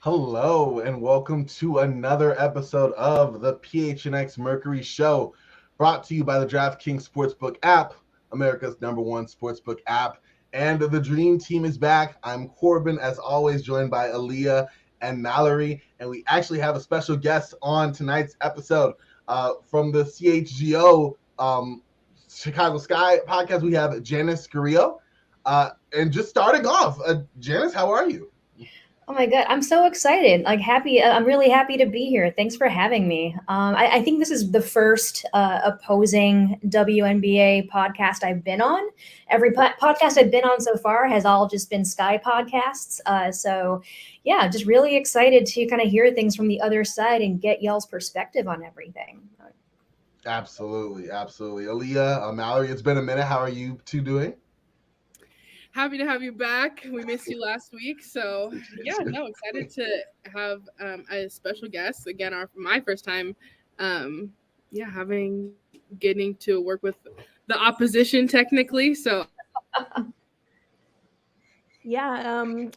Hello, and welcome to another episode of the PHNX Mercury Show, brought to you by the DraftKings Sportsbook app, America's #1 sportsbook app. And the Dream Team is back. I'm Corbin, as always, joined by Aaliyah and Mallory. And we actually have a special guest on tonight's episode from the CHGO Chicago Sky podcast. We have Janice Carrillo. And just starting off, Janice, how are you? Oh my God, I'm so excited. I'm really happy to be here. Thanks for having me. I think this is the first opposing WNBA podcast I've been on. Every podcast I've been on so far has all just been Sky podcasts. Yeah, just really excited to kind of hear things from the other side and get y'all's perspective on everything. Absolutely. Aaliyah, Mallory, it's been a minute. How are you two doing? Happy to have you back. We missed you last week, so excited to have a special guest again. My first time, getting to work with the opposition technically. So I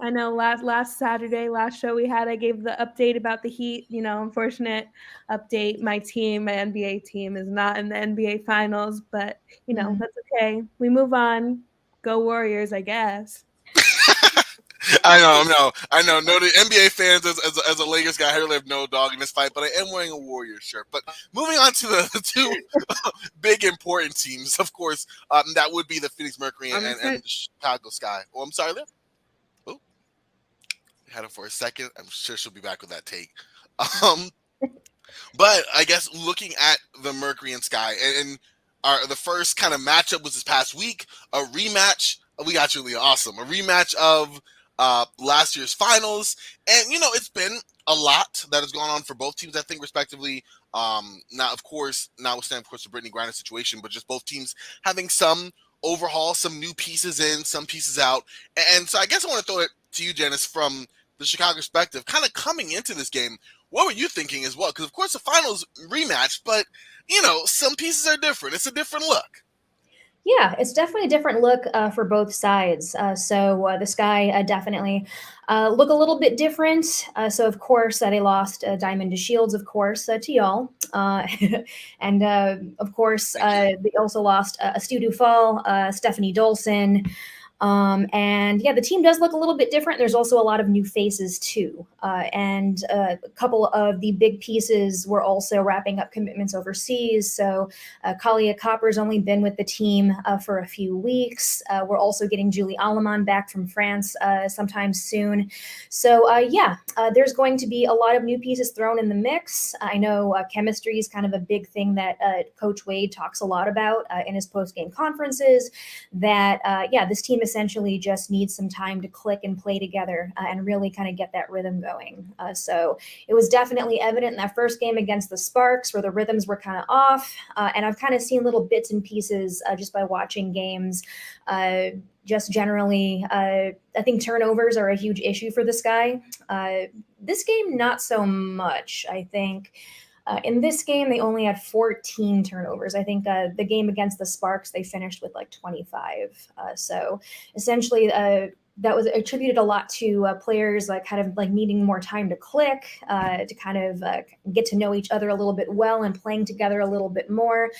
know last Saturday, last show we had, I gave the update about the Heat. Unfortunate update. My NBA team, is not in the NBA Finals, but that's okay. We move on. Go Warriors, I guess. I know. No, the NBA fans, as a Lakers guy, I really have no dog in this fight, but I am wearing a Warriors shirt. But moving on to the two big important teams, of course, that would be the PHNX Mercury and the Chicago Sky. Oh, I'm sorry, Liv. Oh, had her for a second. I'm sure she'll be back with that take. But I guess looking at the Mercury and Sky, and the first kind of matchup was this past week, a rematch. We got you, Leah. Awesome. A rematch of last year's finals. And, it's been a lot that has gone on for both teams, I think, respectively. Now, of course, notwithstanding, of course, the Brittany Griner situation, but just both teams having some overhaul, some new pieces in, some pieces out. And so I guess I want to throw it to you, Janice, from the Chicago perspective, kind of coming into this game. What were you thinking as well? Because, of course, the finals rematch, but, some pieces are different. It's a different look. Yeah, it's definitely a different look for both sides. The Sky definitely look a little bit different. Of course, they lost Diamond to Shields, of course, to y'all. And of course, they also lost Stu Dufall, Stephanie Dolson. The team does look a little bit different. There's also a lot of new faces too. And a couple of the big pieces were also wrapping up commitments overseas. So Kalia Copper's only been with the team for a few weeks. We're also getting Julie Aleman back from France sometime soon. There's going to be a lot of new pieces thrown in the mix. I know chemistry is kind of a big thing that Coach Wade talks a lot about in his post-game conferences, that this team essentially just needs some time to click and play together and really kind of get that rhythm going. So it was definitely evident in that first game against the Sparks where the rhythms were kind of off. And I've kind of seen little bits and pieces just by watching games. Just generally, I think turnovers are a huge issue for the Sky. This game, not so much, I think. In this game, they only had 14 turnovers. I think the game against the Sparks, they finished with like 25. So essentially, that was attributed a lot to players kind of needing more time to click, to kind of get to know each other a little bit well and playing together a little bit more.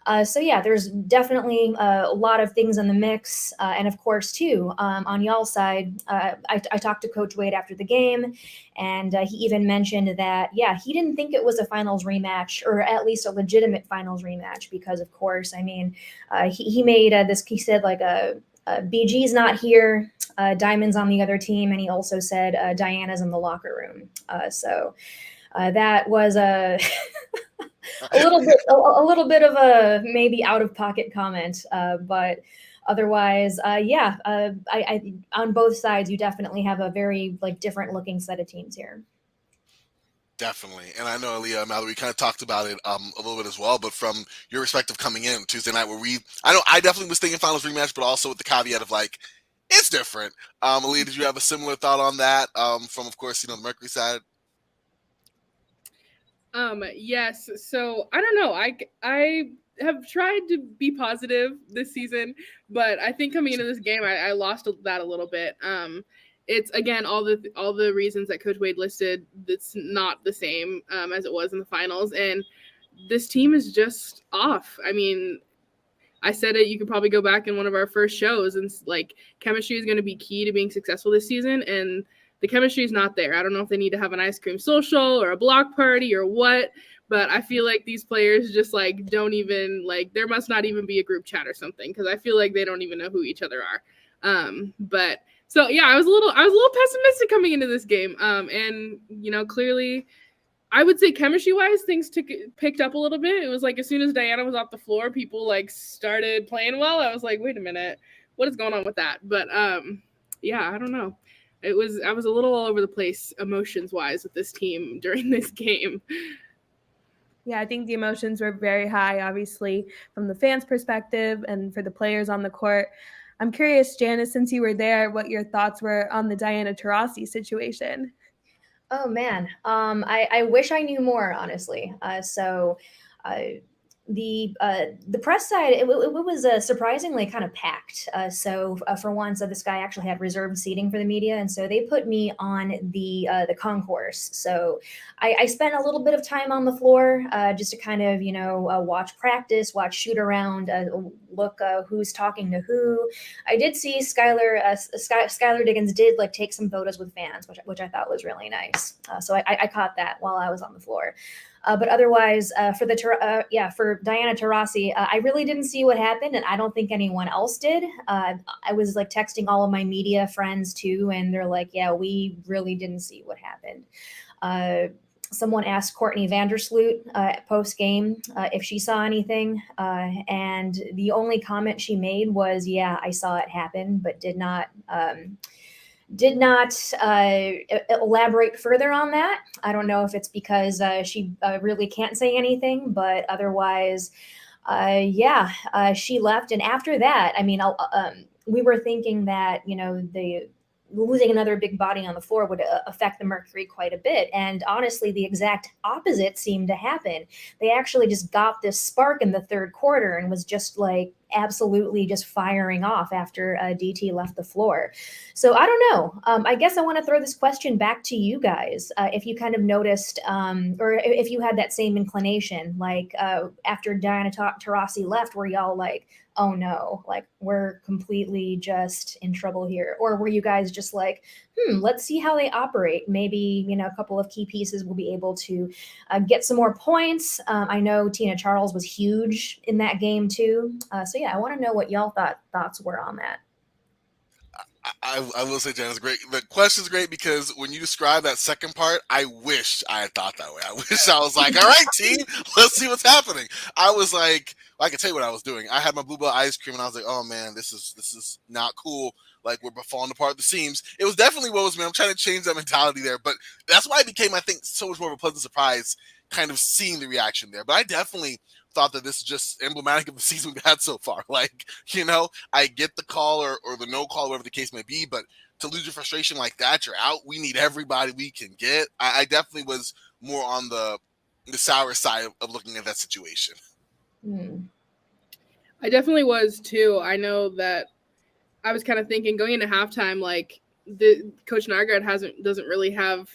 There's definitely a lot of things in the mix. And of course, too, on y'all's side, I talked to Coach Wade after the game, and he even mentioned that, he didn't think it was a finals rematch, or at least a legitimate finals rematch, because, of course, I mean, he made this, he said, BG's not here, Diamond's on the other team, and he also said Diana's in the locker room. That was a little bit of a maybe out of pocket comment, but otherwise, I on both sides, you definitely have a very different looking set of teams here. Definitely. And I know, Aaliyah, Mallory, kind of talked about it a little bit as well, but from your perspective coming in Tuesday night, I definitely was thinking finals rematch, but also with the caveat of it's different. Aaliyah, did you have a similar thought on that from, of course, the Mercury side? Yes. So I don't know. I have tried to be positive this season, but I think coming into this game, I lost that a little bit. it's, again, all the reasons that Coach Wade listed. It's not the same as it was in the finals, and this team is just off. I mean, I said it, you could probably go back in one of our first shows, and like, chemistry is going to be key to being successful this season, and the chemistry is not there. I don't know if they need to have an ice cream social or a block party or what, but I feel like these players just like don't even, like, there must not even be a group chat or something, because I feel like they don't even know who each other are. But so yeah, I was a little pessimistic coming into this game. And you know, clearly, I would say chemistry-wise, things picked up a little bit. It was like as soon as Diana was off the floor, people like started playing well. I was like, wait a minute, what is going on with that? But yeah, I don't know. I was a little all over the place emotions-wise with this team during this game. Yeah, I think the emotions were very high, obviously, from the fans' perspective and for the players on the court. I'm curious, Janice, since you were there, what your thoughts were on the Diana Taurasi situation. Oh man, I wish I knew more, honestly. The press side, it was surprisingly kind of packed. For once, this guy actually had reserved seating for the media, and so they put me on the concourse. So I spent a little bit of time on the floor just to kind of watch practice, watch shoot around, look who's talking to who. I did see Skylar Diggins did like take some photos with fans, which I thought was really nice. So I caught that while I was on the floor. But otherwise, for Diana Taurasi, I really didn't see what happened, and I don't think anyone else did. I was like texting all of my media friends too, and they're like, "Yeah, we really didn't see what happened." Someone asked Courtney Vandersloot post game if she saw anything, and the only comment she made was, "Yeah, I saw it happen," but did not elaborate further on that. I don't know if it's because she really can't say anything, but otherwise, she left. And after that, I mean, we were thinking that, the losing another big body on the floor would affect the Mercury quite a bit. And honestly, the exact opposite seemed to happen. They actually just got this spark in the third quarter and was just like absolutely just firing off after DT left the floor. So I don't know. I guess I want to throw this question back to you guys. If you kind of noticed, or if you had that same inclination, like after Diana Taurasi left, were y'all like, oh no, like we're completely just in trouble here? Or were you guys just like, let's see how they operate? Maybe, a couple of key pieces will be able to get some more points. I know Tina Charles was huge in that game too. So yeah, I want to know what y'all thoughts were on that. I will say, Jen, it's great. The question's great because when you describe that second part, I wish I had thought that way. I wish I was like, all right, team, let's see what's happening. I was like, I can tell you what I was doing. I had my Bluebell ice cream, and I was like, oh man, this is not cool. Like, we're falling apart at the seams. It was definitely what was me. I'm trying to change that mentality there, but that's why it became, I think, so much more of a pleasant surprise, kind of seeing the reaction there. But I definitely thought that this is just emblematic of the season we've had so far. Like, I get the call or the no call, whatever the case may be, but to lose your frustration like that, you're out. We need everybody we can get. I definitely was more on the sour side of looking at that situation. I definitely was too. I know that I was kind of thinking going into halftime, like the Coach Nargard doesn't really have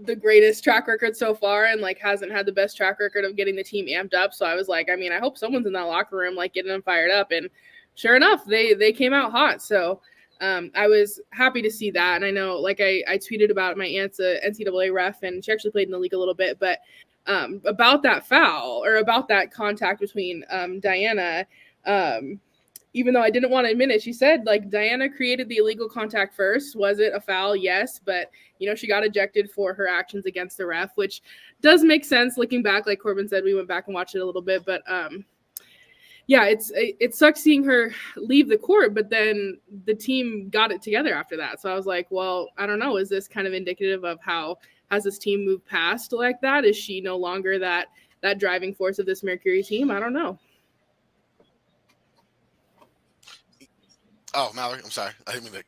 the greatest track record so far, and like hasn't had the best track record of getting the team amped up. So I was like, I mean, I hope someone's in that locker room like getting them fired up. And sure enough, they came out hot. So I was happy to see that. And I know, like I tweeted about my aunt's a NCAA ref, and she actually played in the league a little bit, but about that foul or about that contact between Diana, even though I didn't want to admit it, she said, like, Diana created the illegal contact first. Was it a foul? Yes. But, she got ejected for her actions against the ref, which does make sense looking back. Like Corbin said, we went back and watched it a little bit. But, yeah, it sucks seeing her leave the court, but then the team got it together after that. So I was like, well, I don't know. Is this kind of indicative of how has this team moved past like that? Is she no longer that driving force of this Mercury team? I don't know. Oh, Mallory, I'm sorry. I didn't mean to.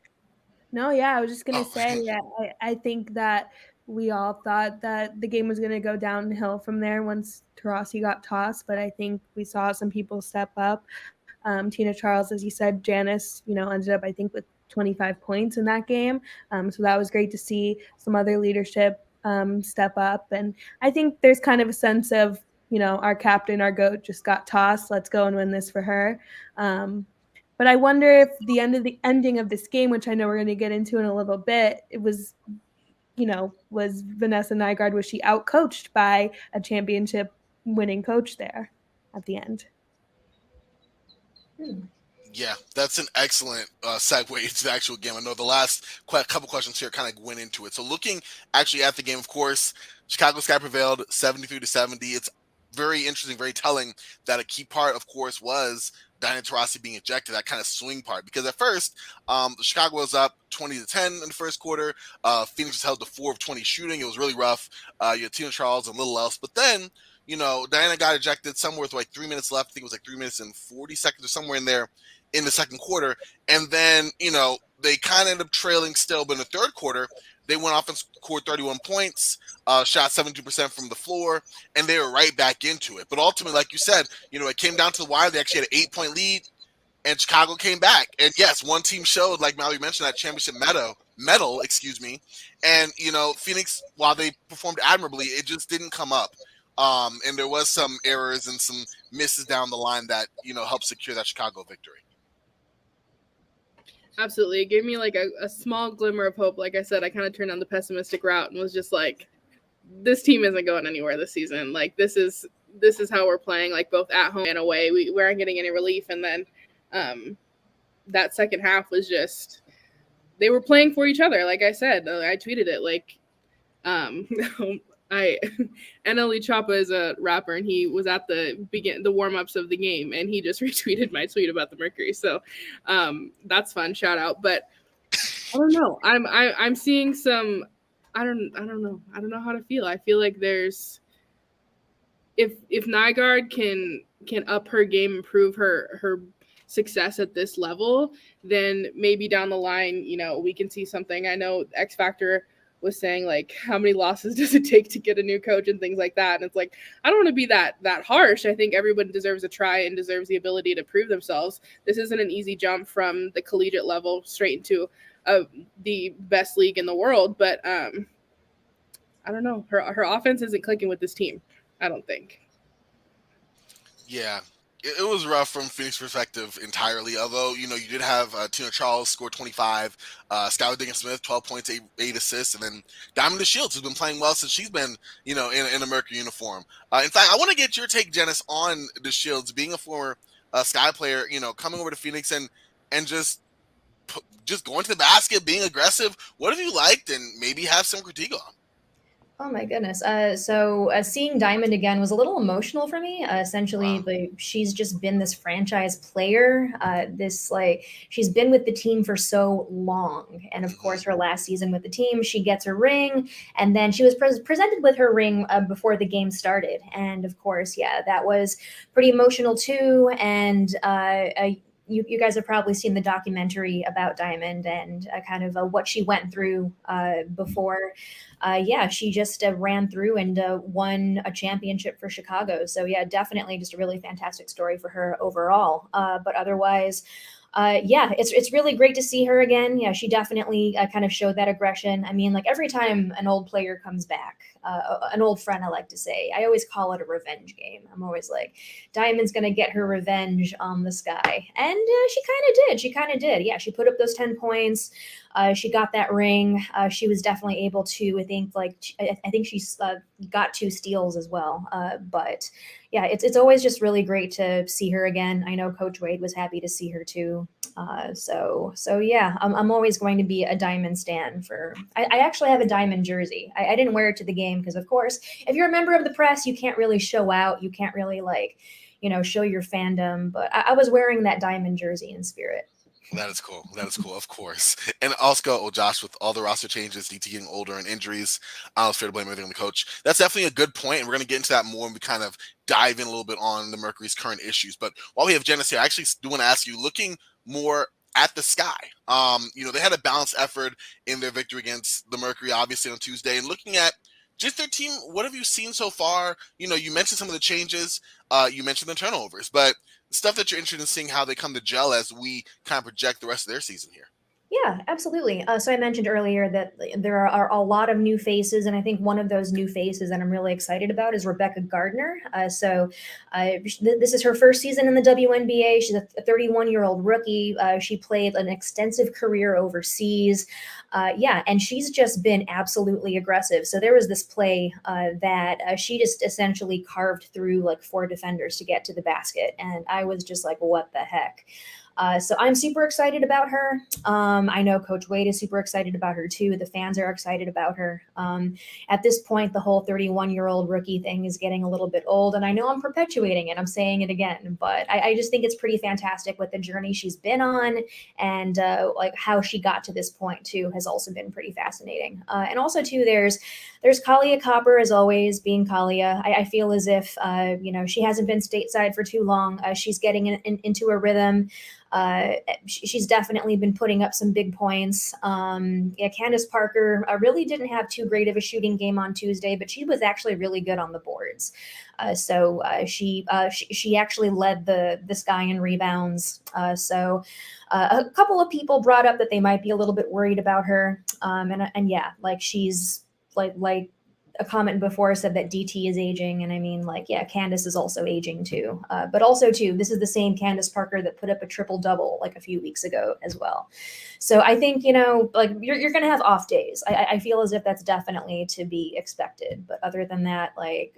No, yeah, I was just going to say, yeah, I think that we all thought that the game was going to go downhill from there once Taurasi got tossed, but I think we saw some people step up. Tina Charles, as you said, Janice, ended up, I think, with 25 points in that game. So that was great to see some other leadership step up. And I think there's kind of a sense of, our captain, our GOAT just got tossed. Let's go and win this for her. But I wonder if the ending of this game, which I know we're going to get into in a little bit, it was, was Vanessa Nygaard, was she outcoached by a championship winning coach there at the end? Yeah, that's an excellent segue into the actual game. I know the last couple questions here kind of went into it. So looking actually at the game, of course, Chicago Sky prevailed 73-70. It's very interesting, very telling that a key part, of course, was Diana Taurasi being ejected, that kind of swing part. Because at first, Chicago was up 20-10 in the first quarter. Phoenix was held to 4 of 20 shooting. It was really rough. You had Tina Charles and little else. But then, Diana got ejected somewhere with like 3 minutes left. I think it was like 3 minutes and 40 seconds or somewhere in there in the second quarter. And then, they kind of ended up trailing still. But in the third quarter, they went off and scored 31 points, shot 72% from the floor, and they were right back into it. But ultimately, like you said, it came down to the wire. They actually had an 8-point lead, and Chicago came back. And yes, one team showed, like Mallory mentioned, that championship medal. And, Phoenix, while they performed admirably, it just didn't come up. And there was some errors and some misses down the line that, helped secure that Chicago victory. Absolutely. It gave me like a small glimmer of hope. Like I said, I kind of turned on the pessimistic route and was just like, this team isn't going anywhere this season. Like this is how we're playing, like both at home and away. We aren't getting any relief. And then that second half was just, they were playing for each other. Like I said, I tweeted it like, NLE Choppa is a rapper, and he was at the warm-ups of the game, and he just retweeted my tweet about the Mercury. So that's fun. Shout out. But I don't know. I'm seeing some. I don't know. I don't know how to feel. I feel like there's if Nygaard can up her game, improve her success at this level, then maybe down the line, we can see something. I know X Factor was saying like, how many losses does it take to get a new coach and things like that. And it's like, I don't want to be that harsh. I think everyone deserves a try and deserves the ability to prove themselves. This isn't an easy jump from the collegiate level straight into the best league in the world. But I don't know. Her offense isn't clicking with this team, I don't think. Yeah. It was rough from Phoenix perspective entirely, although, you did have Tina Charles score 25, Skylar Diggins-Smith, 12 points, 8 assists, and then Diamond DeShields has been playing well since she's been, in a Mercury uniform. In fact, I want to get your take, Janice, on DeShields, being a former Sky player, coming over to Phoenix and just going to the basket, being aggressive. What have you liked and maybe have some critique on? Oh my goodness. So seeing Diamond again was a little emotional for me. Essentially, she's just been this franchise player. She's been with the team for so long. And of course, her last season with the team, she gets her ring. And then she was presented with her ring before the game started. And of course, that was pretty emotional too. And you guys have probably seen the documentary about Diamond and kind of what she went through before. She just ran through and won a championship for Chicago. So definitely just a really fantastic story for her overall. But otherwise, it's really great to see her again. Yeah, she definitely kind of showed that aggression. I mean, like every time an old player comes back, an old friend, I like to say, I always call it a revenge game. I'm always like, Diamond's going to get her revenge on the Sky. And she kind of did. Yeah, she put up those 10 points. She got that ring. She was definitely able to, I think she's got 2 steals as well. But yeah, it's always just really great to see her again. I know Coach Wade was happy to see her too. I'm always going to be a Diamond stan I actually have a Diamond jersey. I didn't wear it to the game because, of course, if you're a member of the press, you can't really show out. You can't really show your fandom. But I was wearing that Diamond jersey in spirit. That is cool. Of course. And also, Josh, with all the roster changes, DT getting older and injuries, I don't fair to blame everything on the coach. That's definitely a good point, and we're going to get into that more when we kind of dive in a little bit on the Mercury's current issues. But while we have Janice here, I actually do want to ask you, looking more at the Sky, they had a balanced effort in their victory against the Mercury, obviously, on Tuesday, and looking at just their team, what have you seen so far? You mentioned some of the changes, you mentioned the turnovers, but stuff that you're interested in seeing how they come to gel as we kind of project the rest of their season here. Yeah, absolutely. So I mentioned earlier that there are a lot of new faces, and I think one of those new faces that I'm really excited about is Rebecca Gardner. This is her first season in the WNBA. She's a 31-year-old rookie. She played an extensive career overseas. And she's just been absolutely aggressive. So there was this play that she just essentially carved through like 4 defenders to get to the basket, and I was just like, what the heck? So I'm super excited about her. I know Coach Wade is super excited about her too. The fans are excited about her. At this point, the whole 31-year-old rookie thing is getting a little bit old, and I know I'm perpetuating it. I'm saying it again, but I just think it's pretty fantastic with the journey she's been on, and like how she got to this point too has also been pretty fascinating. And also too, there's Kalia Copper, as always, being Kalia. I feel as if she hasn't been stateside for too long. She's getting into a rhythm. She's definitely been putting up some big points. Candace Parker really didn't have too great of a shooting game on Tuesday, but she was actually really good on the boards. She actually led the Sky in rebounds. A couple of people brought up that they might be a little bit worried about her. She's like a comment before said that DT is aging, and I mean, Candace is also aging too. But also too, this is the same Candace Parker that put up a triple-double like a few weeks ago as well. So I think, you're going to have off days. I feel as if that's definitely to be expected. But other than that,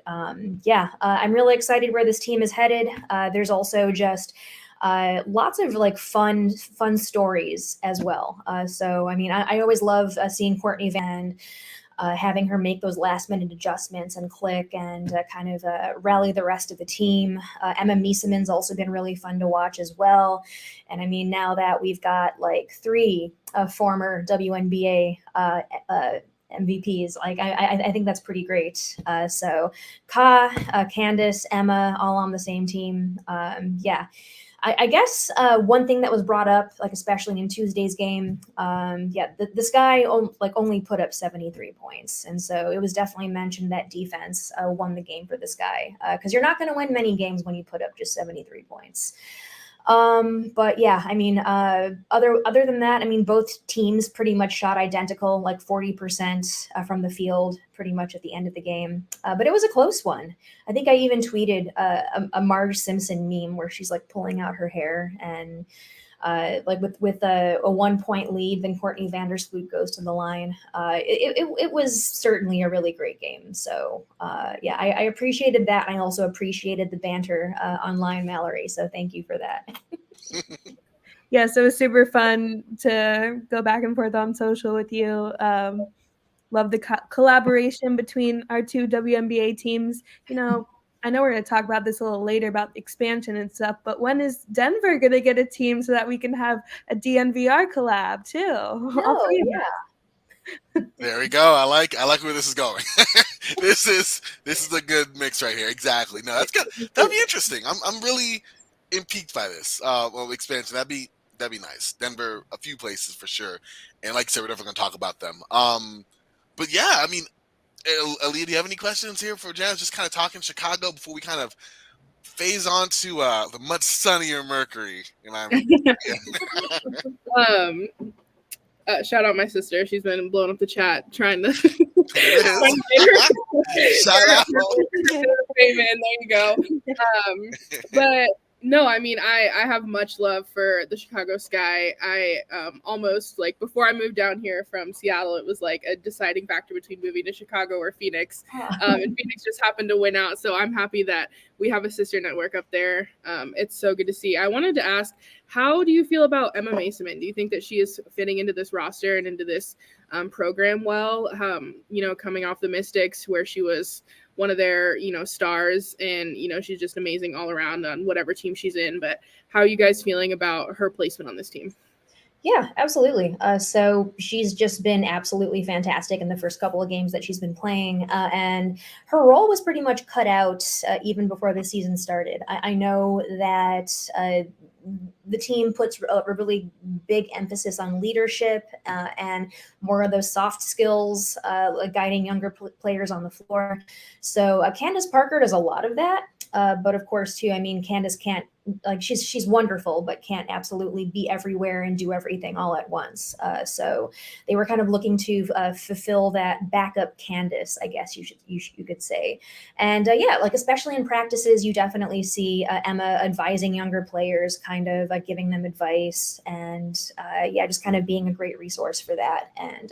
I'm really excited where this team is headed. There's also just lots of like fun stories as well. I always love seeing Courtney having her make those last minute adjustments and click and rally the rest of the team. Emma Mieseman's also been really fun to watch as well. And I mean, now that we've got like 3 former WNBA MVPs, I think that's pretty great. Candace, Emma, all on the same team. I guess one thing that was brought up, like especially in Tuesday's game, this guy only put up 73 points, and so it was definitely mentioned that defense won the game for this guy, because you're not going to win many games when you put up just 73 points. Other than that, I mean, both teams pretty much shot identical, like 40% from the field, pretty much at the end of the game. But it was a close one. I think I even tweeted a Marge Simpson meme where she's like pulling out her hair and with a 1-point lead, then Courtney Vandersloot goes to the line. It was certainly a really great game. So I appreciated that. I also appreciated the banter online, Mallory. So thank you for that. Yes, it was super fun to go back and forth on social with you. Love the collaboration between our 2 WNBA teams. I know we're going to talk about this a little later about expansion and stuff, but when is Denver going to get a team so that we can have a DNVR collab too? Oh, yeah. There we go. I like where this is going. This is a good mix right here. Exactly. No, that's good. That'd be interesting. I'm really intrigued by this. Expansion. That'd be nice. Denver, a few places for sure. And like I said, we're definitely gonna talk about them. But yeah, I mean, Aaliyah, do you have any questions here for Janice? Just kind of talking Chicago before we kind of phase on to the much sunnier Mercury. Shout out my sister. She's been blowing up the chat trying to. Shout out. Amen. There you go. But no, I mean, I have much love for the Chicago Sky. I almost before I moved down here from Seattle, it was like a deciding factor between moving to Chicago or Phoenix. And Phoenix just happened to win out. So I'm happy that we have a sister network up there. It's so good to see. I wanted to ask, how do you feel about Emma Mieseman? Do you think that she is fitting into this roster and into this program well? Coming off the Mystics, where she was one of their, stars, and, she's just amazing all around on whatever team she's in. But how are you guys feeling about her placement on this team? Yeah, absolutely. So she's just been absolutely fantastic in the first couple of games that she's been playing. And her role was pretty much cut out even before the season started. I know that the team puts a really big emphasis on leadership and more of those soft skills, guiding younger players on the floor. So Candace Parker does a lot of that. But of course, too, I mean, Candace can't like she's wonderful, but can't absolutely be everywhere and do everything all at once. So they were kind of looking to fulfill that backup Candace, I guess you could say. And yeah, like especially in practices, you definitely see Emma advising younger players, kind of giving them advice, and yeah, just kind of being a great resource for that. And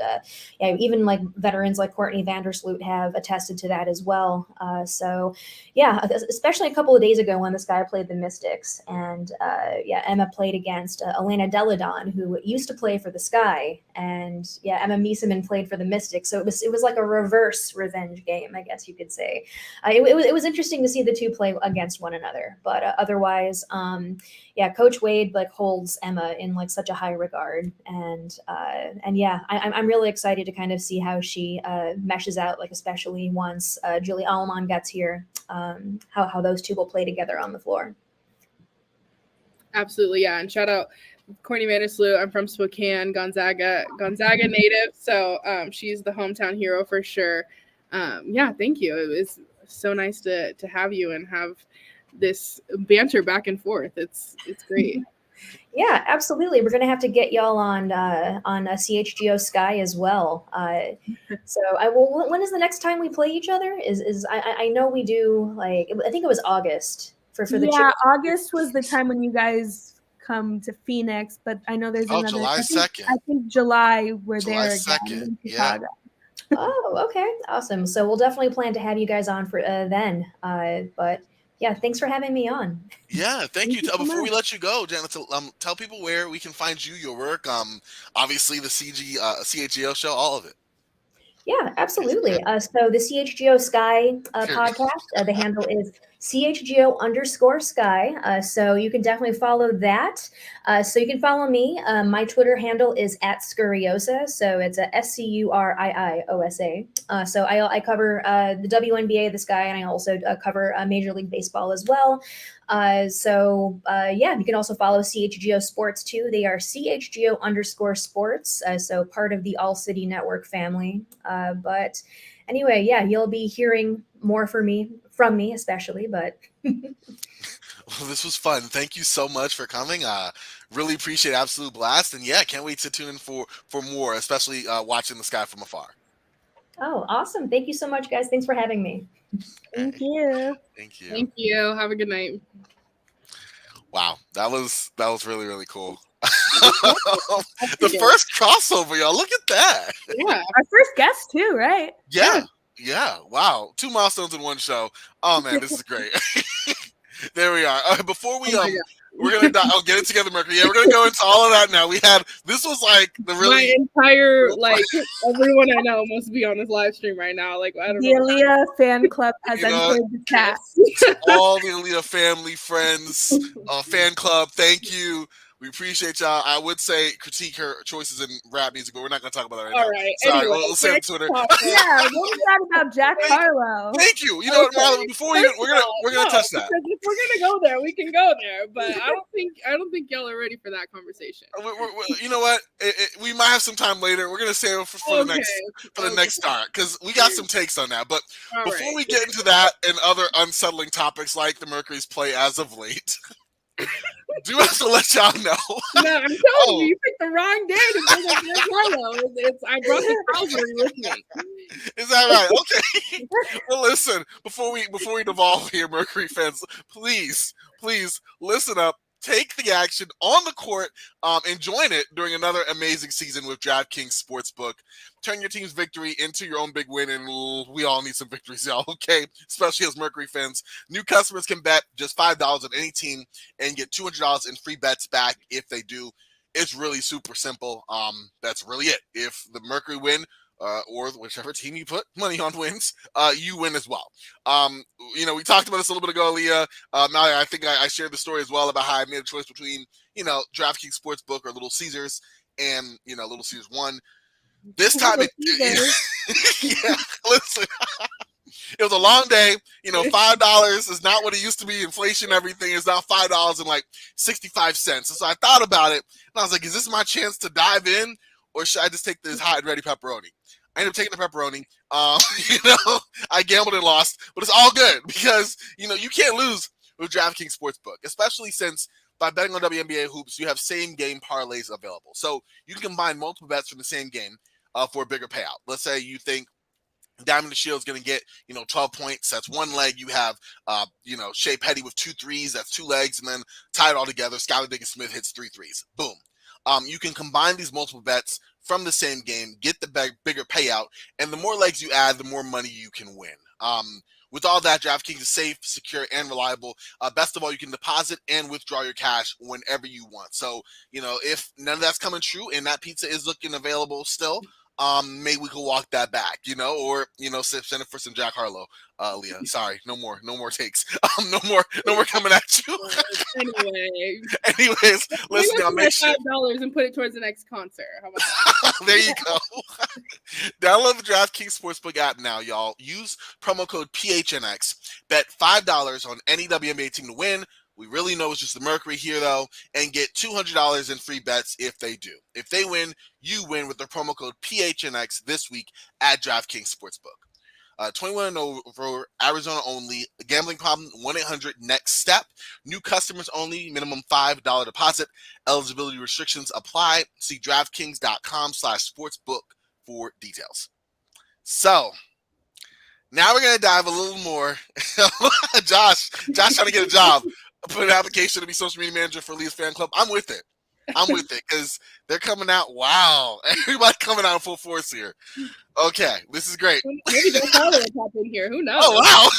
yeah, even like veterans like Courtney Vandersloot have attested to that as well. So yeah, especially a couple of days ago when this guy played the Mystics, and yeah, Emma played against Elena Deladon, who used to play for the Sky, and yeah, Emma Miesemann played for the Mystics. So it was like a reverse revenge game, I guess you could say. It was interesting to see the two play against one another, but otherwise, yeah, Coach Wade like holds Emma in like such a high regard, and yeah, I'm really excited to kind of see how she meshes out, like especially once Julie Allman gets here, how those two will play together on the floor. Absolutely, yeah, and shout out Courtney Vandersloot. I'm from Spokane, Gonzaga native, so she's the hometown hero for sure. Yeah, thank you. It was so nice to have you and have this banter back and forth. It's great. Yeah, absolutely. We're gonna have to get y'all on a CHGO Sky as well. So I will. When is the next time we play each other? I know we do, like I think it was August for the August was the time when you guys come to Phoenix, but I know there's another. July 2nd. I think July we're July there 2nd. again in Chicago. Yeah. Oh, okay, awesome. So we'll definitely plan to have you guys on for then. But yeah, thanks for having me on. Yeah, thank you. so Before we much. let you go, Janet, tell people where we can find you, your work. Obviously the CHGO show, all of it. Yeah, absolutely. So the CHGO Sky podcast, the handle is CHGO_Sky. So you can definitely follow that. So you can follow me. My Twitter handle is @Scurriosa. So it's a SCURIIOSA. So I cover the WNBA, the Sky, and I also cover Major League Baseball as well. So yeah, you can also follow CHGO Sports too. They are CHGO_Sports. So part of the All City Network family. But anyway, yeah, you'll be hearing more from me, especially. But well, this was fun. Thank you so much for coming. Really appreciate it. Absolute blast. And yeah, can't wait to tune in for more, especially watching the Sky from afar. Oh, awesome. Thank you so much, guys. Thanks for having me. Thank you. Thank you. Thank you. Have a good night. Wow, that was really, really cool. The first crossover, y'all. Look at that. Yeah. Our first guest too, right? Yeah. Wow. 2 milestones in one show. Oh man, this is great. There we are. Before we we're gonna get it together, Mercury. Yeah, we're gonna go into all of that now. This was like the really my entire everyone I know must be on this live stream right now. Like I don't the know. Aaliyah fan club has entered the chat. all the Aaliyah family, friends, fan club. Thank you. We appreciate y'all. I would say critique her choices in rap music, but we're not going to talk about that right now. All right. Sorry, Anyway, we'll say it on Twitter. Yeah, what was that about Jack Harlow? Thank you. You know what, Marlon? Before we're gonna touch that. If we're gonna go there, we can go there. But I don't think y'all are ready for that conversation. You know what? We might have some time later. We're gonna save it for the next start because we got some takes on that. But before we get into that and other unsettling topics like the Mercury's play as of late. Do have to let y'all know. No, I'm telling you picked the wrong day to bring up Jack Harlow. I brought the Calvary with me. Is that right? Okay. Well, listen. Before we devolve here, Mercury fans, please listen up. Take the action on the court and join it during another amazing season with DraftKings Sportsbook. Turn your team's victory into your own big win, and we all need some victories, y'all, okay? Especially as Mercury fans. New customers can bet just $5 on any team and get $200 in free bets back if they do. It's really super simple. That's really it. If the Mercury win, or whichever team you put money on wins, you win as well. We talked about this a little bit ago, Leah. Mallory, I think I shared the story as well about how I made a choice between, DraftKings Sportsbook or Little Caesars, and, Little Caesars won. This time, yeah, listen, it was a long day. $5 is not what it used to be. Inflation, everything is now $5 and like 65 cents. And so I thought about it, and I was like, is this my chance to dive in? Or should I just take this hot and ready pepperoni? I ended up taking the pepperoni. I gambled and lost, but it's all good because, you can't lose with DraftKings Sportsbook, especially since by betting on WNBA hoops, you have same game parlays available. So you can combine multiple bets from the same game for a bigger payout. Let's say you think Diamond the Shield is going to get, 12 points. That's one leg. You have, Shea Petty with 2 threes. That's 2 legs. And then tie it all together. Skylar Diggins-Smith hits 3 threes. Boom. You can combine these multiple bets from the same game, get the bigger payout. And the more legs you add, the more money you can win. With all that, DraftKings is safe, secure, and reliable. Best of all, you can deposit and withdraw your cash whenever you want. So, if none of that's coming true and that pizza is looking available still, maybe we could walk that back, or send it for some Jack Harlow, Leah. Sorry, no more takes. No more coming at you. Anyways, listen, I'll make sure $5 and put it towards the next concert. How about that? There you go. Download the DraftKings Sportsbook app now, y'all. Use promo code PHNX. Bet $5 on any WNBA team to win. We really know it's just the Mercury here, though, and get $200 in free bets if they do. If they win, you win with the promo code PHNX this week at DraftKings Sportsbook. 21 and over, Arizona only. Gambling problem, 1-800-NEXT-STEP. New customers only, minimum $5 deposit. Eligibility restrictions apply. See DraftKings.com/sportsbook for details. So, now we're going to dive a little more. Josh trying to get a job. Put an application to be social media manager for Lee's fan club. I'm with it because they're coming out. Wow. Everybody coming out in full force here. Okay. This is great. Maybe they'll follow us up in here. Who knows? Oh, wow.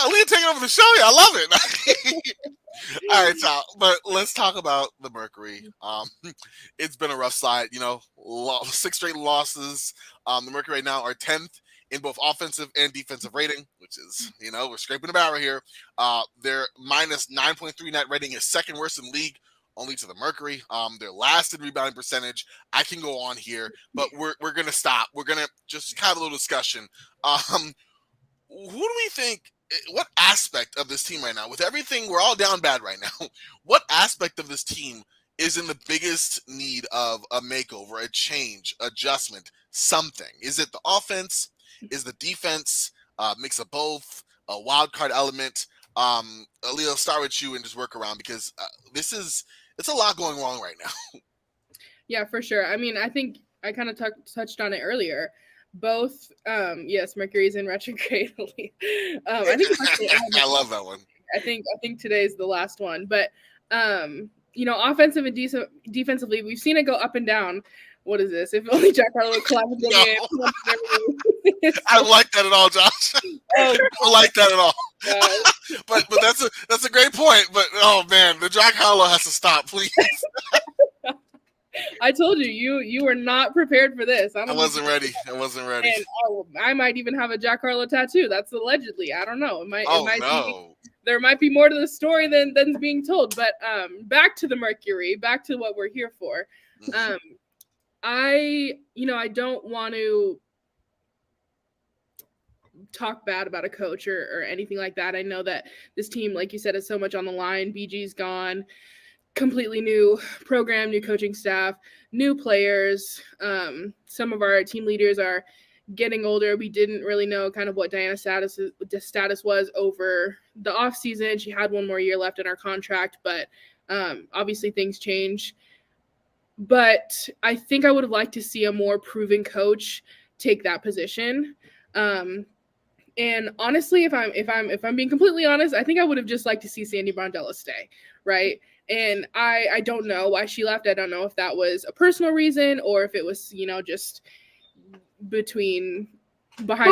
Leah taking over the show here. I love it. All right, so but let's talk about the Mercury. It's been a rough slide, 6 straight losses. The Mercury right now are 10th in both offensive and defensive rating, which is, we're scraping the barrel here. Their minus 9.3 net rating is second worst in league, only to the Mercury. They're last in rebounding percentage. I can go on here, but we're going to stop. We're going to just have a little discussion. Who do we think, what aspect of this team right now, with everything, we're all down bad right now, what aspect of this team is in the biggest need of a makeover, a change, adjustment, something? Is it the offense? Is the defense? Mix of both? A wild card element? Leah, I'll start with you and just work around because it's a lot going wrong right now. Yeah, for sure. I mean, I think I kind of touched on it earlier. Both, yes, Mercury's in retrograde. I think I love that one. I think today's the last one, but offensive and defensively, we've seen it go up and down. What is this? If only Jack Harlow would collab with me. I don't like that at all, Josh. I don't like that at all. But that's a great point. But oh man, the Jack Harlow has to stop, please. I told you were not prepared for this. I wasn't ready. And I might even have a Jack Harlow tattoo. That's allegedly. I don't know. There might be more to the story than's being told. But back to the Mercury, back to what we're here for. I don't want to talk bad about a coach or anything like that. I know that this team, like you said, is so much on the line. BG's gone. Completely new program, new coaching staff, new players. Some of our team leaders are getting older. We didn't really know kind of what Diana's status was over the offseason. She had 1 more year left in our contract, but obviously things change. But I think I would have liked to see a more proven coach take that position. And honestly, if I'm being completely honest, I think I would have just liked to see Sandy Brondello stay, right? And I don't know why she left. I don't know if that was a personal reason or if it was, just behind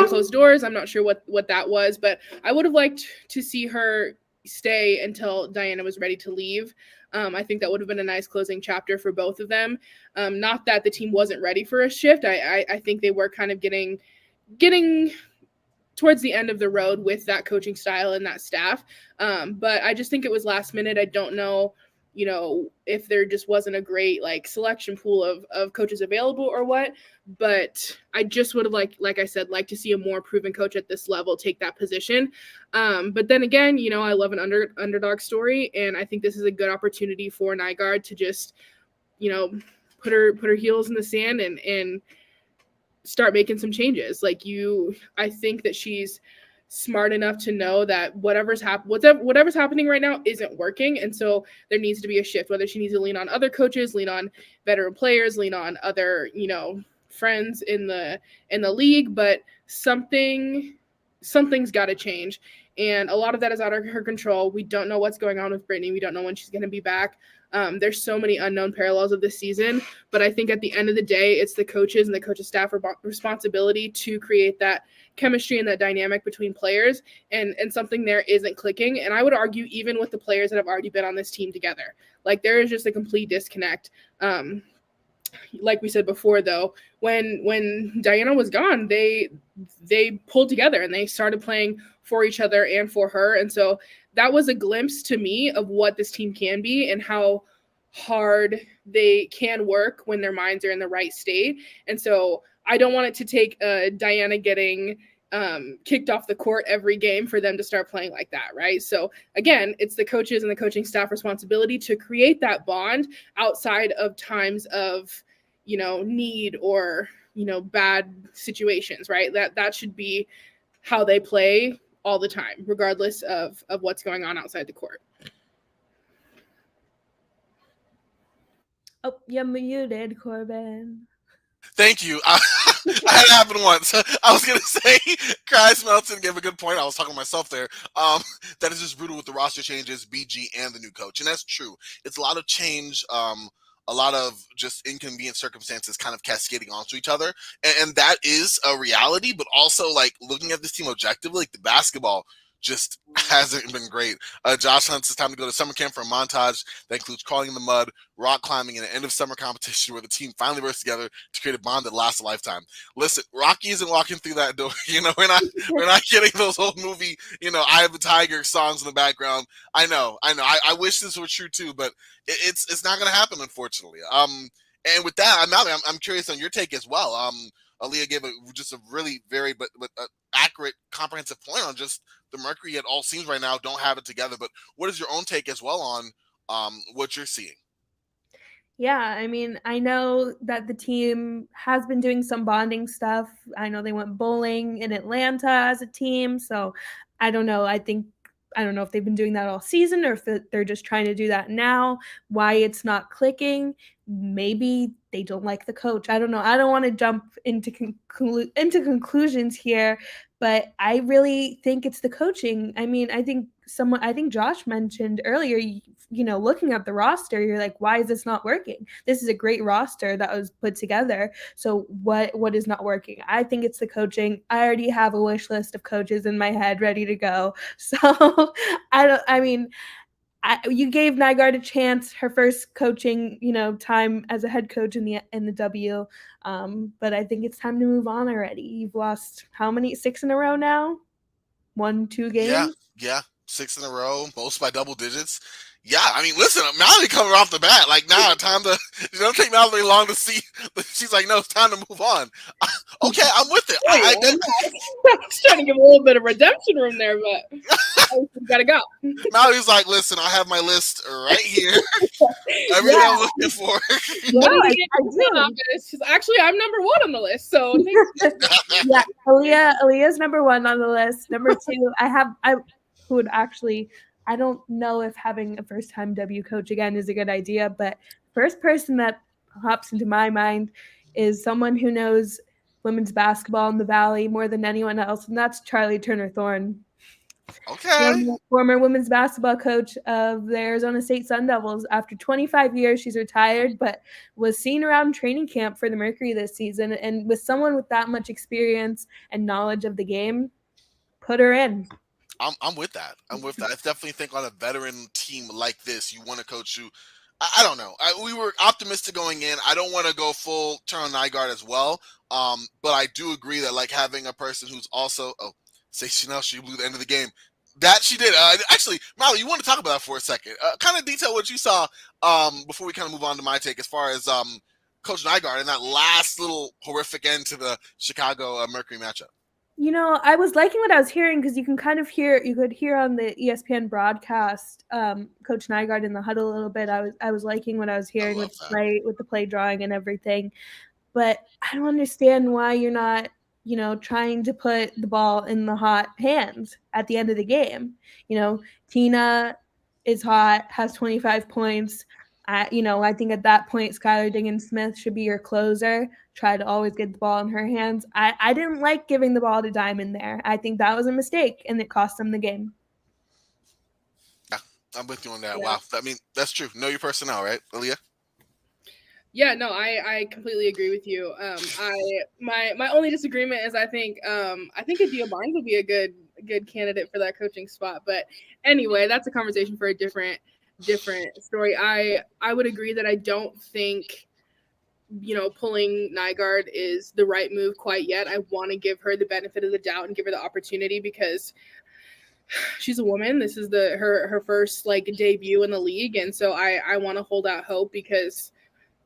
closed doors. I'm not sure what that was, but I would have liked to see her stay until Diana was ready to leave. I think that would have been a nice closing chapter for both of them. Not that the team wasn't ready for a shift. I think they were kind of getting towards the end of the road with that coaching style and that staff. But I just think it was last minute. I don't know, if there just wasn't a great selection pool of coaches available or what, but I just would have like I said, like to see a more proven coach at this level take that position. But then again, I love an underdog story. And I think this is a good opportunity for Nygaard to just, put her heels in the sand and start making some changes. I think that she's smart enough to know that whatever's happening right now isn't working, and so there needs to be a shift. Whether she needs to lean on other coaches, lean on veteran players, lean on other friends in the league, but something's got to change. And a lot of that is out of her control. We don't know what's going on with Brittany. We don't know when she's going to be back. There's so many unknown parallels of this season, but I think at the end of the day, it's the coaches and the coaching staff responsibility to create that chemistry and that dynamic between players, and something there isn't clicking. And I would argue even with the players that have already been on this team together, like there is just a complete disconnect. Like we said before, though, when Diana was gone, they pulled together and they started playing for each other and for her. And so that was a glimpse to me of what this team can be and how hard they can work when their minds are in the right state. And so I don't want it to take Diana getting kicked off the court every game for them to start playing like that, right? So again, it's the coaches and the coaching staff responsibility to create that bond outside of times of need or bad situations, right? That should be how they play all the time, regardless of what's going on outside the court. Oh, you're muted, Corbin. Thank you. I had it happen once. I was going to say, Chris Melton gave a good point. I was talking to myself there. That is just brutal with the roster changes, BG, and the new coach. And that's true. It's a lot of change, a lot of just inconvenient circumstances kind of cascading onto each other. And that is a reality, but also, like, looking at this team objectively, like, the basketball just hasn't been great. Josh Hunt says time to go to summer camp for a montage that includes crawling in the mud, rock climbing, and an end of summer competition where the team finally works together to create a bond that lasts a lifetime. Listen, Rocky isn't walking through that door. We're not getting those old movie, Eye of the Tiger songs in the background. I know. I wish this were true too, but it's not going to happen, unfortunately. And with that, I'm curious on your take as well. Aaliyah gave just a really very but accurate, comprehensive point on just the Mercury at all seems right now don't have it together. But what is your own take as well on what you're seeing? Yeah, I mean, I know that the team has been doing some bonding stuff. I know they went bowling in Atlanta as a team, so I don't know. I don't know if they've been doing that all season or if they're just trying to do that now. Why it's not clicking? Maybe they don't like the coach. I don't know. I don't want to jump into conclusions here, but I really think it's the coaching. I mean, I think Josh mentioned earlier, looking at the roster, you're like, why is this not working? This is a great roster that was put together. So what is not working? I think it's the coaching. I already have a wish list of coaches in my head ready to go. So you gave Nygaard a chance, her first coaching, time as a head coach in the W. But I think it's time to move on already. You've lost how many? 6 in a row now? 1-2 games? Yeah. 6 in a row, most by double digits. Yeah, I mean, listen, Mallory coming off the bat, like, time to, it don't take Mallory long to see. She's like, no, it's time to move on. Okay, I'm with it. I was trying to give a little bit of redemption room there, but I gotta go. Mallory's like, listen, I have my list right here. Everything I'm looking for. Yeah, I do. Actually, I'm number 1 on the list, so yeah, Aaliyah's number 1 on the list. Number 2, I don't know if having a first-time W coach again is a good idea, but first person that pops into my mind is someone who knows women's basketball in the Valley more than anyone else, and that's Charlie Turner-Thorne. Okay. Former women's basketball coach of the Arizona State Sun Devils. After 25 years, she's retired, but was seen around training camp for the Mercury this season. And with someone with that much experience and knowledge of the game, put her in. I'm with that. I definitely think on a veteran team like this, you want a coach who, I don't know. We were optimistic going in. I don't want to go full turn on Nygaard as well. But I do agree that, like, having a person who's also, she blew the end of the game. That she did. Actually, Molly, you want to talk about that for a second? Kind of detail what you saw before we kind of move on to my take as far as Coach Nygaard and that last little horrific end to the Chicago Mercury matchup. I was liking what I was hearing because you could hear on the ESPN broadcast Coach Nygaard in the huddle a little bit. I was liking what I was hearing with the play drawing and everything, but I don't understand why you're not trying to put the ball in the hot hands at the end of the game. Tina is hot, has 25 points. I think at that point, Skylar Diggins-Smith should be your closer. Try to always get the ball in her hands. I didn't like giving the ball to Diamond there. I think that was a mistake, and it cost them the game. Yeah, I'm with you on that. Yeah. Wow. I mean, that's true. Know your personnel, right, Aaliyah? Yeah, no, I completely agree with you. My only disagreement is I think Adia Barnes would be a good candidate for that coaching spot. But anyway, that's a conversation for a different story. I would agree that I don't think pulling Nygaard is the right move quite yet. I want to give her the benefit of the doubt and give her the opportunity because she's a woman. This is her first debut in the league, and so I want to hold out hope because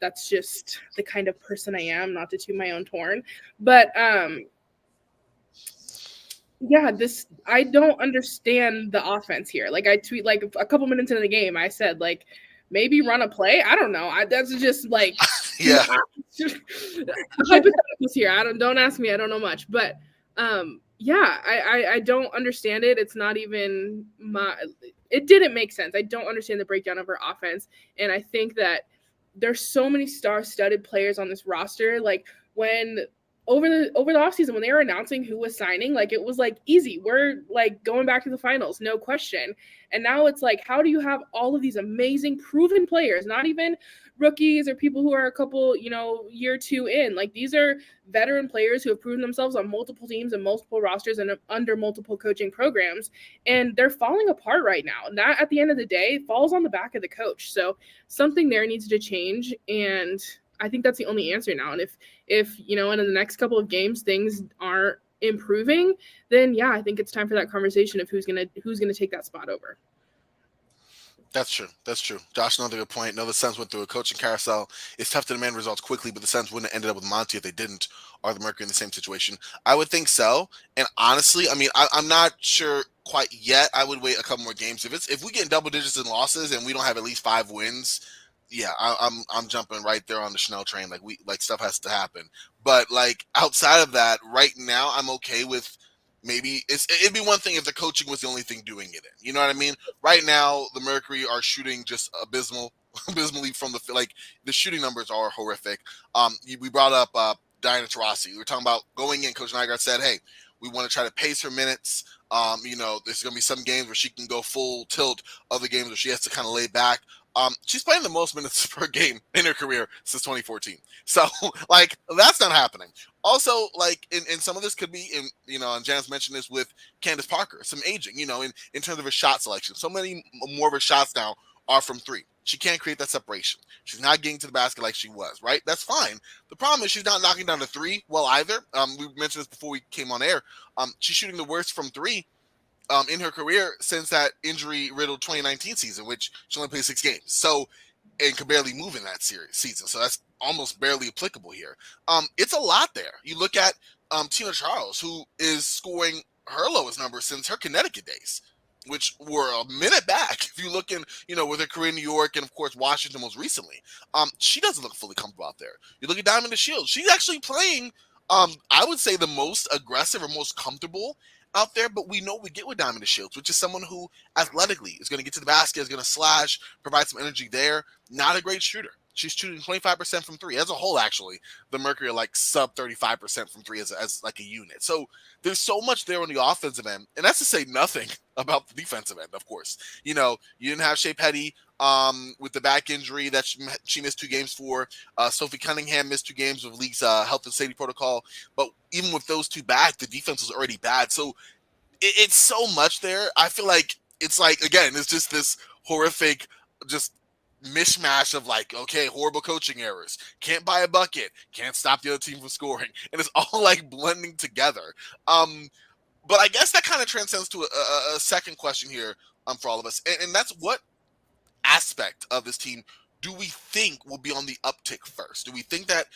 that's just the kind of person I am, not to toot my own horn. But yeah, I don't understand the offense here. I tweet a couple minutes into the game, I said maybe run a play. I don't know. That's just Yeah. hypotheticals here. Don't ask me. I don't know much. But yeah, I don't understand it. It's not even it didn't make sense. I don't understand the breakdown of her offense. And I think that there's so many star-studded players on this roster. When over the offseason, when they were announcing who was signing, it was easy. We're going back to the finals, no question. And now it's how do you have all of these amazing proven players, not even rookies or people who are a couple, year two in? These are veteran players who have proven themselves on multiple teams and multiple rosters and under multiple coaching programs, and they're falling apart right now. And that, at the end of the day, falls on the back of the coach. So something there needs to change, and I think that's the only answer now. And if in the next couple of games things aren't improving, then yeah, I think it's time for that conversation of who's gonna take that spot over. That's true. Josh, another good point. No, the Suns went through a coaching carousel. It's tough to demand results quickly, but the Suns wouldn't have ended up with Monty if they didn't. Are the Mercury in the same situation? I would think so. And honestly, I mean, I'm not sure quite yet. I would wait a couple more games. If we get in double digits in losses and we don't have at least 5 wins, yeah, I'm jumping right there on the Chanel train. Stuff has to happen. But outside of that, right now, I'm okay with. Maybe it'd be one thing if the coaching was the only thing doing it. You know what I mean? Right now, the Mercury are shooting just abysmally from the shooting numbers are horrific. We brought up Diana Taurasi. We were talking about going in. Coach Nygaard said, "Hey, we want to try to pace her minutes. There's going to be some games where she can go full tilt. Other games where she has to kind of lay back." She's playing the most minutes per game in her career since 2014. So, that's not happening. Also, in some of this could be and Janice mentioned this with Candace Parker, some aging, in terms of her shot selection. So many more of her shots now are from 3. She can't create that separation. She's not getting to the basket like she was, right? That's fine. The problem is she's not knocking down the 3 well either. We mentioned this before we came on air. She's shooting the worst from 3 in her career since that injury-riddled 2019 season, which she only played 6 games. So, and could barely move in that season. So that's almost barely applicable here. It's a lot there. You look at Tina Charles, who is scoring her lowest number since her Connecticut days, which were a minute back. If you look in, with her career in New York and, of course, Washington most recently, she doesn't look fully comfortable out there. You look at Diamond DeShields. She's actually playing, I would say, the most aggressive or most comfortable out there, but we know what we get with Diamond DeShields, which is someone who athletically is going to get to the basket, is going to slash, provide some energy there. Not a great shooter. She's shooting 25% from 3. As a whole, actually, the Mercury are sub 35% from 3 as a unit. So there's so much there on the offensive end, and that's to say nothing about the defensive end, of course. You didn't have Shea Petty with the back injury that she missed 2 games for. Sophie Cunningham missed 2 games with league's health and safety protocol. But even with those 2 back, the defense was already bad. So it's so much there. I feel like it's again, it's just this horrific, just mishmash of okay, horrible coaching errors, can't buy a bucket, can't stop the other team from scoring, and it's all blending together. But I guess that kind of transcends to a second question here for all of us, and that's what aspect of this team do we think will be on the uptick first? Do we think that,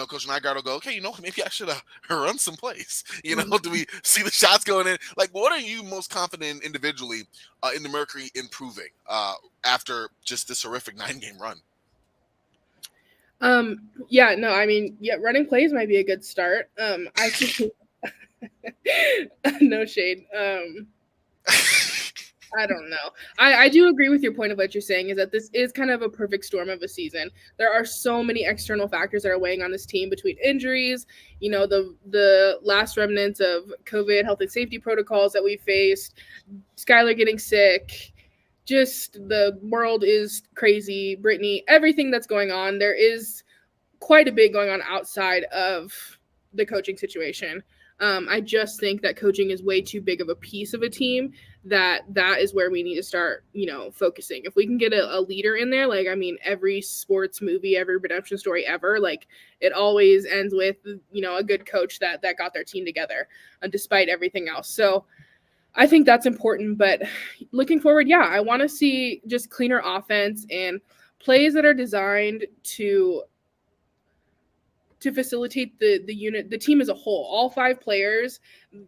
Coach Nygaard will go, okay, maybe I should run some plays? Do we see the shots going in? What are you most confident in individually in the Mercury improving after just this horrific 9-game run? Yeah, no, I mean, yeah, running plays might be a good start. I think No shade. I don't know. I do agree with your point of what you're saying is that this is kind of a perfect storm of a season. There are so many external factors that are weighing on this team between injuries, the last remnants of COVID health and safety protocols that we faced, Skylar getting sick, just the world is crazy, Brittany, everything that's going on. There is quite a bit going on outside of the coaching situation. I just think that coaching is way too big of a piece of a team that is where we need to start, focusing. If we can get a leader in there, every sports movie, every redemption story ever, it always ends with, a good coach that got their team together despite everything else. So I think that's important, but looking forward, I want to see just cleaner offense and plays that are designed to facilitate the unit, the team as a whole. All 5 players,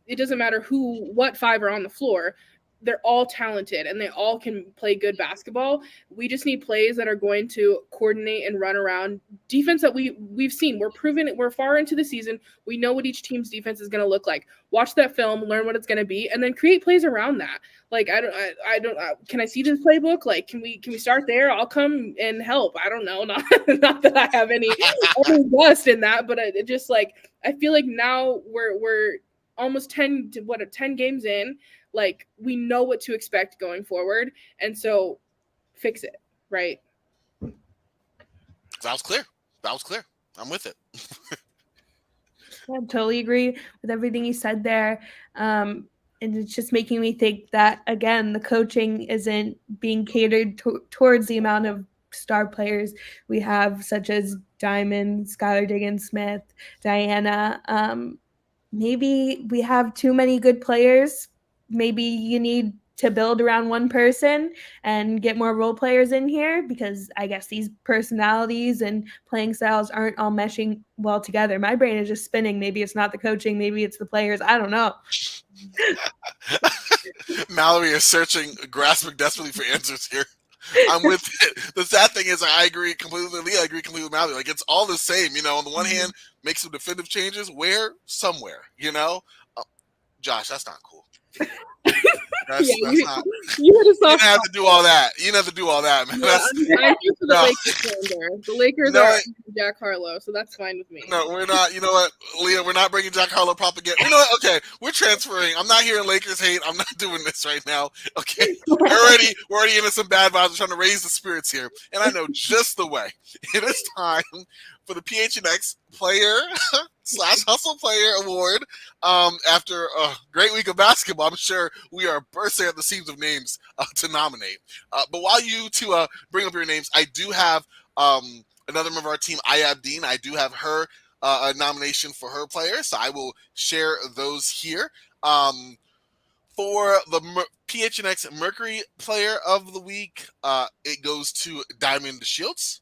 it doesn't matter what 5 are on the floor. They're all talented and they all can play good basketball. We just need plays that are going to coordinate and run around defense that we've seen. We're proven it. We're far into the season. We know what each team's defense is going to look like. Watch that film, learn what it's going to be, and then create plays around that. I don't. Can I see this playbook? Can we start there? I'll come and help. I don't know. Not that I have any gust in that, but it just I feel like now we're almost 10 games in. We know what to expect going forward, and so fix it, right? That was clear. I'm with it. I totally agree with everything you said there. And it's just making me think that, again, the coaching isn't being catered towards the amount of star players we have, such as Diamond, Skylar Diggins-Smith, Diana. Maybe we have too many good players. Maybe you need to build around one person and get more role players in here, because I guess these personalities and playing styles aren't all meshing well together. My brain is just spinning. Maybe it's not the coaching. Maybe it's the players. I don't know. Mallory is grasping desperately for answers here. I'm with it. The sad thing is I agree completely with Leah. I agree completely with Mallory. It's all the same, on the one hand, make some definitive changes. Where? Somewhere, Josh, that's not cool. That's not. You didn't have to do all that. You didn't have to do all that, man. Yeah, I'm here for the Lakers slander. The Lakers are Jack Harlow, so that's fine with me. No, we're not. You know what, Leah? We're not bringing Jack Harlow propaganda. You know what? Okay, we're transferring. I'm not hearing Lakers hate. I'm not doing this right now. Okay, we're already into some bad vibes. We're trying to raise the spirits here, and I know just the way. It is time for the PHNX Player / Hustle Player Award. After a great week of basketball, I'm sure we are bursting at the seams of names to nominate. But while you two bring up your names, I do have another member of our team, Ayab Dean. I do have her a nomination for her player, so I will share those here. For the PHNX Mercury Player of the Week, it goes to Diamond Shields.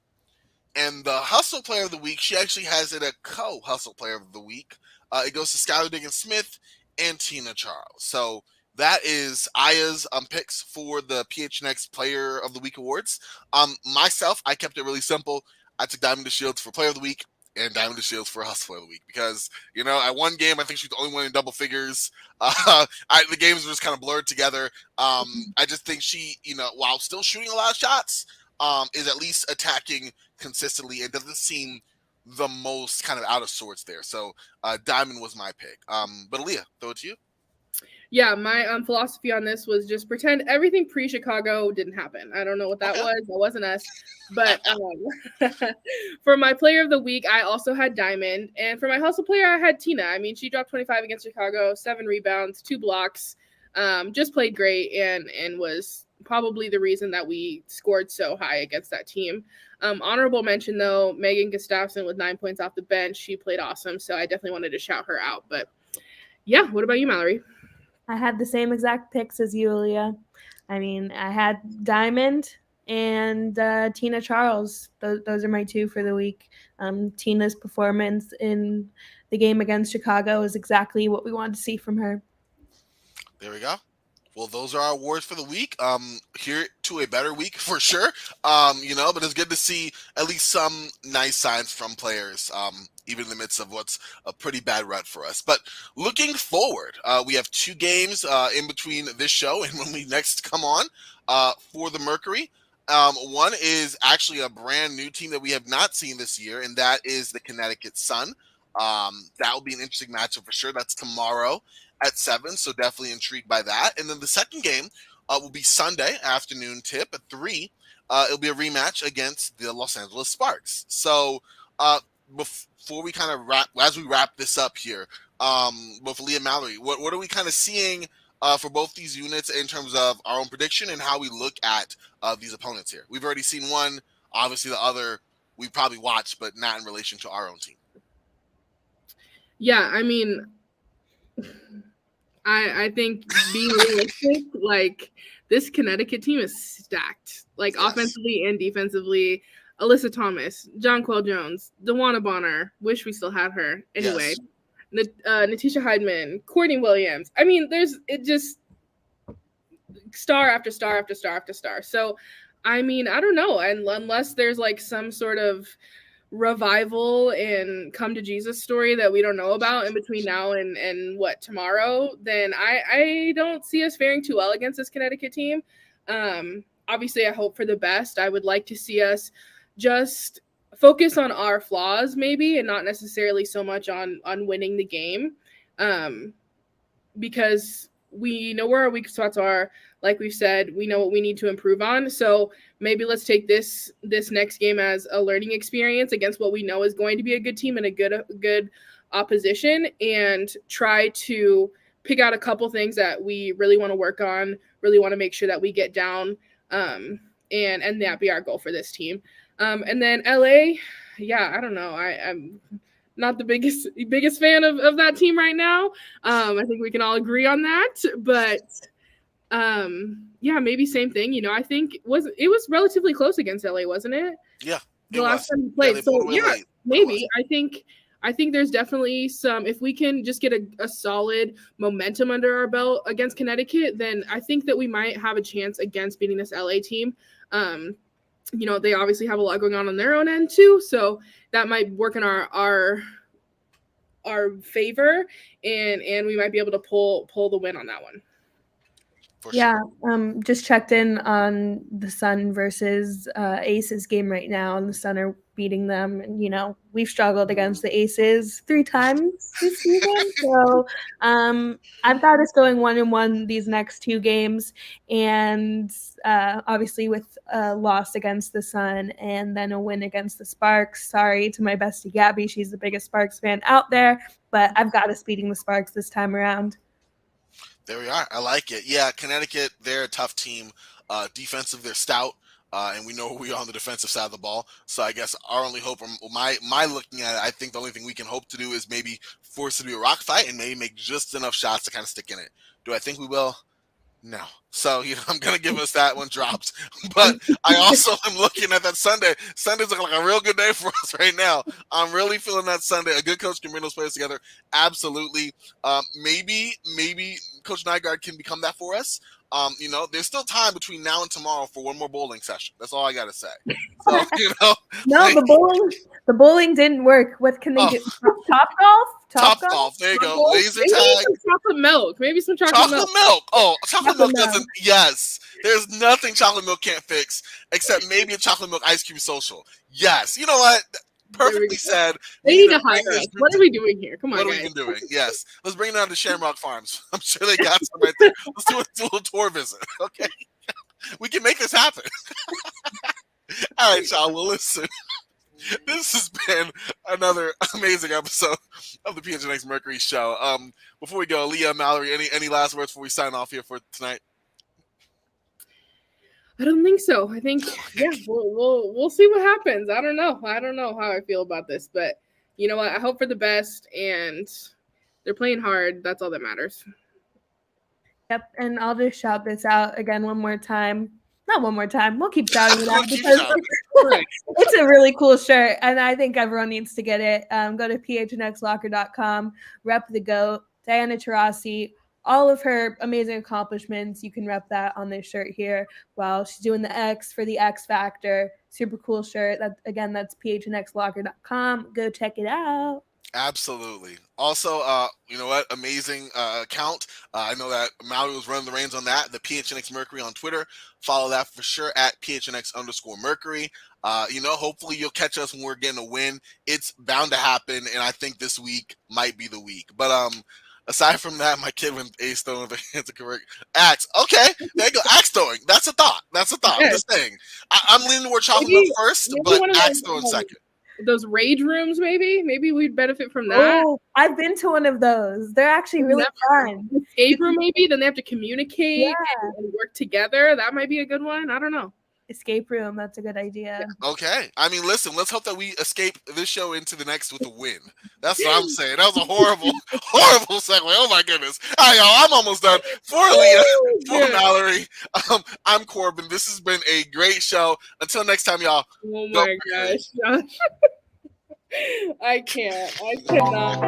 And the Hustle Player of the Week, she actually has it a co-Hustle Player of the Week. It goes to Skylar Diggins-Smith and Tina Charles. So that is Aya's picks for the PHNX Player of the Week awards. Myself, I kept it really simple. I took Diamond Shields for Player of the Week and Diamond Shields for Hustle Player of the Week because, at one game, I think she's the only one in double figures. The games were just kind of blurred together. I just think she, while still shooting a lot of shots, is at least attacking consistently. It doesn't seem the most kind of out of sorts there. So Diamond was my pick. But Aaliyah, throw it to you. Yeah, my philosophy on this was just pretend everything pre-Chicago didn't happen. I don't know what that was. That wasn't us. But for my player of the week, I also had Diamond. And for my hustle player, I had Tina. I mean, she dropped 25 against Chicago, 7 rebounds, 2 blocks, just played great and was probably the reason that we scored so high against that team. Honorable mention, though, Megan Gustafson with 9 points off the bench. She played awesome, so I definitely wanted to shout her out. But, yeah, what about you, Mallory? I had the same exact picks as you, Leah. I mean, I had Diamond and Tina Charles. Those are my 2 for the week. Tina's performance in the game against Chicago is exactly what we wanted to see from her. There we go. Well, those are our awards for the week. Here to a better week for sure. But it's good to see at least some nice signs from players even in the midst of what's a pretty bad rut for us. But looking forward, we have 2 games in between this show and when we next come on for the Mercury. One is actually a brand new team that we have not seen this year, and that is the Connecticut Sun. That will be an interesting matchup for sure. That's tomorrow at 7, so definitely intrigued by that. And then the second game will be Sunday afternoon tip at 3. It'll be a rematch against the Los Angeles Sparks. So before we kind of as we wrap this up here, with Leah Mallory, what are we kind of seeing for both these units in terms of our own prediction and how we look at these opponents here? We've already seen one, obviously the other we probably watched, but not in relation to our own team. Yeah, I mean, I think being realistic, like this Connecticut team is stacked, like Yes. offensively and defensively. Alyssa Thomas, Jonquel Jones, DeWanna Bonner. Wish we still had her. Anyway, Yes. Natisha Heidman, Courtney Williams. I mean, it just star after star after star after star. So, I mean, I don't know, and unless there's like some sort of revival and come to Jesus story that we don't know about in between now and what tomorrow, then I don't see us faring too well against this Connecticut team. Obviously I hope for the best. I would like to see us just focus on our flaws maybe and not necessarily so much on winning the game, because we know where our weak spots are. Like we've said, we know what we need to improve on. So maybe let's take this next game as a learning experience against what we know is going to be a good team and a good opposition, and try to pick out a couple things that we really want to work on, really want to make sure that we get down, and that be our goal for this team. And then LA, yeah, I don't know. I'm not the biggest fan of that team right now. I think we can all agree on that, but yeah, maybe same thing. You know, I think it was relatively close against LA, wasn't it? Yeah. The last time we played. Yeah, so yeah, maybe. I think there's definitely some, if we can just get a solid momentum under our belt against Connecticut, then I think that we might have a chance against beating this LA team. You know, they obviously have a lot going on their own end too, so that might work in our favor, and we might be able to pull the win on that one. Yeah, just checked in on the Sun versus Aces game right now, and the Sun are beating them. And, you know, we've struggled against the Aces 3 times this season. So I've got us going 1-1 these next 2 games. And obviously with a loss against the Sun and then a win against the Sparks. Sorry to my bestie Gabby. She's the biggest Sparks fan out there. But I've got us beating the Sparks this time around. There we are. I like it. Yeah, Connecticut, they're a tough team. Defensive, they're stout, and we know who we are on the defensive side of the ball. So I guess our only hope, my looking at it, I think the only thing we can hope to do is maybe force it to be a rock fight and maybe make just enough shots to kind of stick in it. Do I think we will? No. So, you know, I'm going to give us that one dropped. But I also am looking at that Sunday. Sunday's looking like a real good day for us right now. I'm really feeling that Sunday. A good coach can bring those players together. Absolutely. Maybe Coach Nygaard can become that for us. You know, there's still time between now and tomorrow for one more bowling session. That's all I got to say. So, you know. No, like, the bowling didn't work. What can they do? Top golf? Top golf. There you go. Golf? Laser Maybe tag. some chocolate milk. Maybe some chocolate milk. Oh, chocolate milk doesn't. Yes. There's nothing chocolate milk can't fix except maybe a chocolate milk ice cream social. Yes. You know what? Perfectly said. They need to hire us. What are we doing here? Come on, What guys. are we even doing? Yes. Let's bring it down to Shamrock Farms. I'm sure they got some right there. Let's do a little tour visit. Okay. We can make this happen. All right, y'all. Well, listen. This has been another amazing episode of the PHNX Mercury show. Before we go, Leah, Mallory, any last words before we sign off here for tonight? I don't think so. I think we'll see what happens. I don't know how I feel about this, but you know what? I hope for the best, and they're playing hard. That's all that matters. Yep, and I'll just shout this out again one more time. Not one more time. We'll keep shouting it out because it's a really cool shirt, and I think everyone needs to get it. Go to PHNXLocker.com, rep the GOAT, Diana Taurasi, all of her amazing accomplishments. You can rep that on this shirt here. While she's doing the X for the X Factor. Super cool shirt. That's PHNXLocker.com. Go check it out. Absolutely. Also, you know what? Amazing account. I know that Maui was running the reins on that. The PHNX Mercury on Twitter. Follow that for sure at PHNX_Mercury. Hopefully you'll catch us when we're getting a win. It's bound to happen, and I think this week might be the week. But aside from that, my kid went ace throwing the hands of correct axe. Okay, there you go. Axe throwing. That's a thought. That's a thought. I'm just saying. I'm leaning toward chocolate milk first, but axe throwing second. Those rage rooms, maybe we'd benefit from that. Oh, I've been to one of those. They're actually really fun. Escape room, maybe. Then they have to communicate and work together. That might be a good one. I don't know. Escape room. That's a good idea. Okay. I mean, listen, let's hope that we escape this show into the next with a win. That's what I'm saying. That was a horrible, horrible segue. Oh, my goodness. All right, y'all. I'm almost done. For Leah, for Mallory, I'm Corbin. This has been a great show. Until next time, y'all. Oh, my gosh. I can't. I cannot.